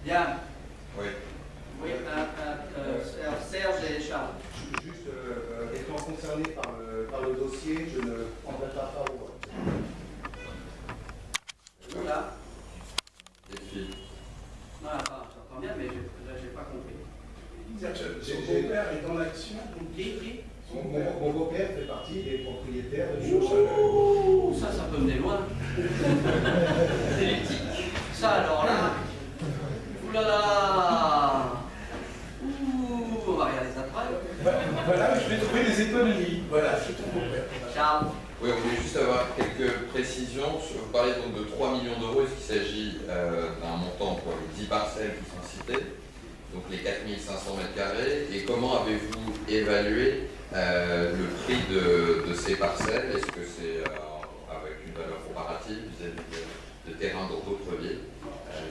Bien. Oui. Oui, Serge et Charles. Juste, étant concerné par le dossier, je ne prendrai pas part au vote. Voilà. Les filles. Non, attends, j'entends bien, mais là, j'ai pas compris. Son beau-père est dans l'action. Qui Mon beau-père fait partie des propriétaires de Ouh, ça peut mener loin. C'est l'éthique. Ça, alors là. Oulala. Ouh, on va regarder ça après. Voilà, je vais trouver des économies. Voilà, c'est ton beau-père. Charles. Oui, on voulait juste avoir quelques précisions. Vous parlez donc de 3 millions d'euros. Est-ce qu'il s'agit d'un montant pour les 10 parcelles qui sont citées, donc les 4500 m², et comment avez-vous évalué le prix de ces parcelles? Est-ce que c'est avec une valeur comparative vis-à-vis de terrains dans d'autres villes?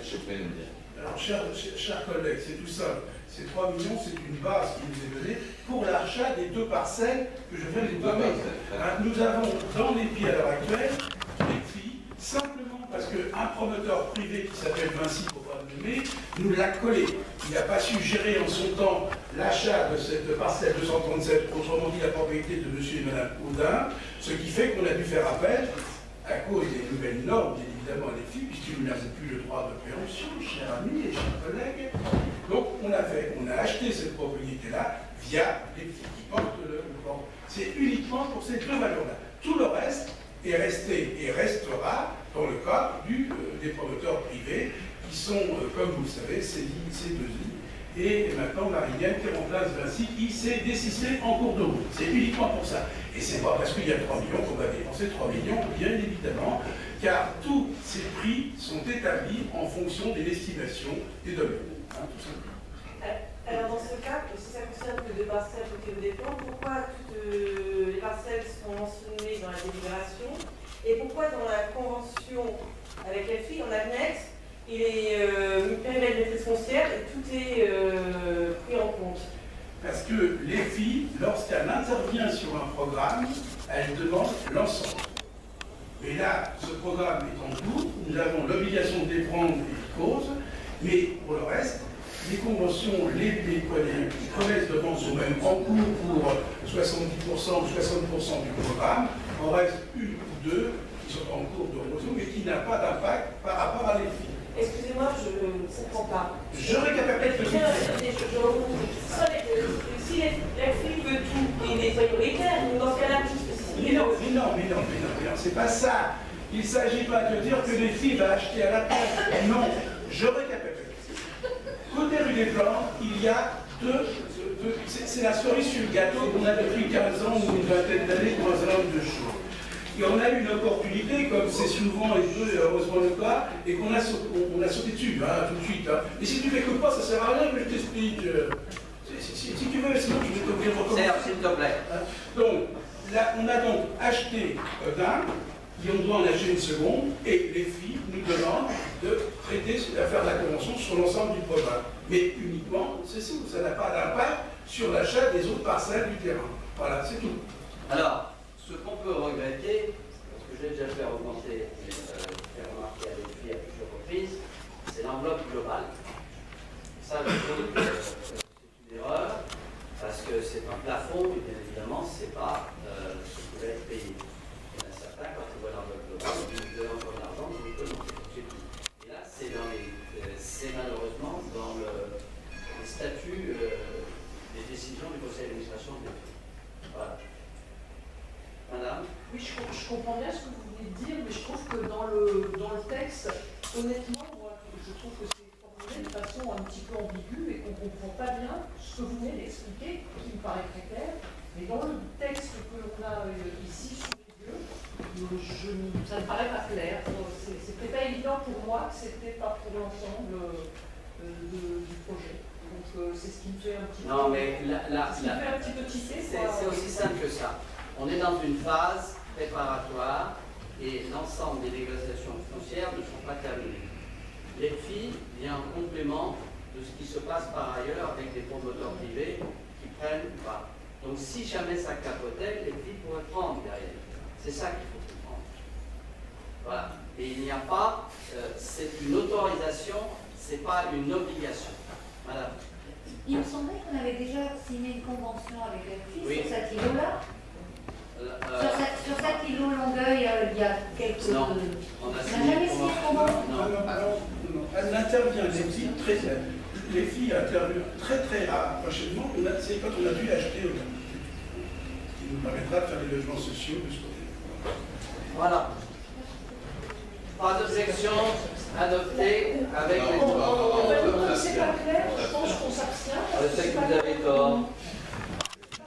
Je vous prie de nous dire. Alors, chers collègues, c'est tout simple. Ces 3 millions, c'est une base qui nous est donnée pour l'achat des 2 parcelles que je viens de vous donner. Nous avons dans les pieds à l'heure actuelle des filles, simplement parce qu'un promoteur privé qui s'appelle Vinci, pour pas le nommer, nous l'a collé. Il n'a pas su gérer en son temps l'achat de cette parcelle 237, autrement dit la propriété de monsieur et madame Audin, ce qui fait qu'on a dû faire appel à cause des nouvelles normes, bien évidemment, les filles, puisqu'ils n'avaient plus le droit de préemption, chers amis et chers collègues. Donc, on a acheté cette propriété-là via les filles qui portent le port. C'est uniquement pour ces 2 valeurs-là. Tout le reste est resté et restera dans le cadre des promoteurs privés qui sont, comme vous le savez, C2I et maintenant Marinienne qui remplace Vinci qui s'est désisté en cours de route. C'est uniquement pour ça. Et c'est pas parce qu'il y a 3 millions qu'on va dépenser 3 millions, bien évidemment, car tous ces prix sont établis en fonction de l'estimation des domaines. Hein, tout simplement. Alors dans ce cas, si ça concerne que 2 parcelles au des plans, pourquoi toutes les parcelles sont mentionnées dans la délibération et pourquoi dans la convention avec la fille, en annexe, il est périmètre de maîtrise foncière et tout est pris en compte? Parce que les filles, lorsqu'elles interviennent sur un programme, elles demandent l'ensemble. Mais là, ce programme est en cours, nous avons l'obligation de les prendre et les causes, mais pour le reste, les conventions, les promesses de vente sont même en cours pour 70% ou 60% du programme. En reste une ou 2 qui sont en cours de résolution, mais qui n'a pas d'impact par rapport à les filles. Excusez-moi, je ne comprends pas. Je récapitule le si la fille veut tout, il est prioritaire, dans ce cas-là, mais non, c'est pas ça. Il ne s'agit pas de dire que les filles vont acheter à la place. Non, je récapitule. Côté rue des Plans, il y a c'est la cerise sur le gâteau qu'on a depuis 15 ans ou une vingtaine d'années pour un certain nombre de choses. Et on a eu une opportunité, comme c'est souvent et peu heureusement le cas, et qu'on a sauté dessus, hein, tout de suite. Hein. Et si tu n'écoutes pas, ça ne sert à rien que je t'explique. Si tu veux, sinon je vais t'ouvrir recommencer. Serge, s'il te plaît. Donc, là, on a donc acheté d'un, et on doit en acheter une seconde, et les filles nous demandent de traiter l'affaire de la convention sur l'ensemble du programme. Mais uniquement, c'est tout. Ça n'a pas d'impact sur l'achat des autres parcelles du terrain. Voilà, c'est tout. Alors, ce qu'on peut regretter, parce que j'ai déjà fait augmenter, faire remarquer à des filles à plusieurs reprises, c'est l'enveloppe globale. Ça, je trouve que c'est une erreur, parce que c'est un plafond, et bien évidemment, c'est pas ce qui va être payé. Il y en a certains, quand ils voient l'enveloppe globale, ils disent vous avez encore de l'argent, vous commencez. Et là, c'est malheureusement dans les statuts des décisions du conseil d'administration de l'État. Voilà. Madame? Oui, je comprends bien ce que vous voulez dire, mais je trouve que dans le texte, honnêtement, moi, je trouve que c'est formulé de façon un petit peu ambiguë et qu'on ne comprend pas bien ce que vous venez d'expliquer, qui me paraît très clair. Mais dans le texte que l'on a ici sous les yeux, ça ne paraît pas clair. C'était pas évident pour moi que c'était pas pour l'ensemble du projet. Donc c'est ce qui me fait un petit peu. Non, mais c'est aussi simple que ça. On est dans une phase préparatoire et l'ensemble des négociations foncières ne sont pas terminées. Les filles viennent en complément de ce qui se passe par ailleurs avec des promoteurs privés qui prennent ou pas. Donc si jamais ça capotait, les filles pourraient prendre derrière. C'est ça qu'il faut comprendre. Voilà. Et il n'y a pas, c'est une autorisation, c'est pas une obligation. Madame. Il me semblait qu'on avait déjà signé une convention avec la FI Oui. sur cet îlot-là. Sur cet îlot Longueuil, il y a quelques... Non. On a On n'a signé jamais une signé de convention. convention. Non. Elle intervient, les filles interviennent très très rapprochement. C'est quand on a dû l'acheter au Canada, qui nous permettra de faire des logements sociaux de ce côté. Voilà. Pas d'objection adoptée avec les Non, trois. C'est pas clair, je pense qu'on s'abstient. Je sais que vous avez tort.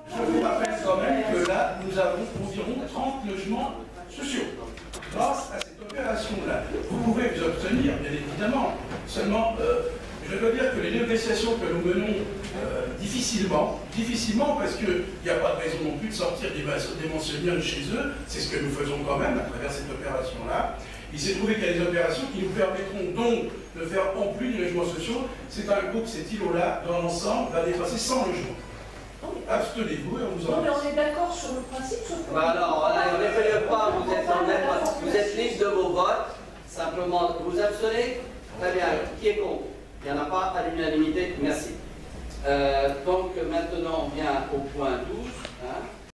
Je vous rappelle quand même que là, nous avons environ 30 logements sociaux. Grâce à cette opération-là, vous pouvez vous obtenir, bien évidemment. Seulement, je dois dire que les négociations que nous menons difficilement, parce qu'il n'y a pas de raison non plus de sortir des mentionnaires de chez eux, c'est ce que nous faisons quand même à travers cette opération-là. Il s'est trouvé qu'il y a des opérations qui nous permettront donc de faire en plus des logements sociaux. C'est un groupe, cet îlot-là, dans l'ensemble, va dépasser 100 logements. Abstenez-vous et on vous en Non, mais remercie. on est d'accord sur le principe, sauf que... Bah alors, on ne fait pas, vous êtes honnête, vous êtes libre de vos votes, simplement vous abstenez. Très bien, qui est contre? Il n'y en a pas à l'unanimité, merci. Donc maintenant on vient au point 12. Hein.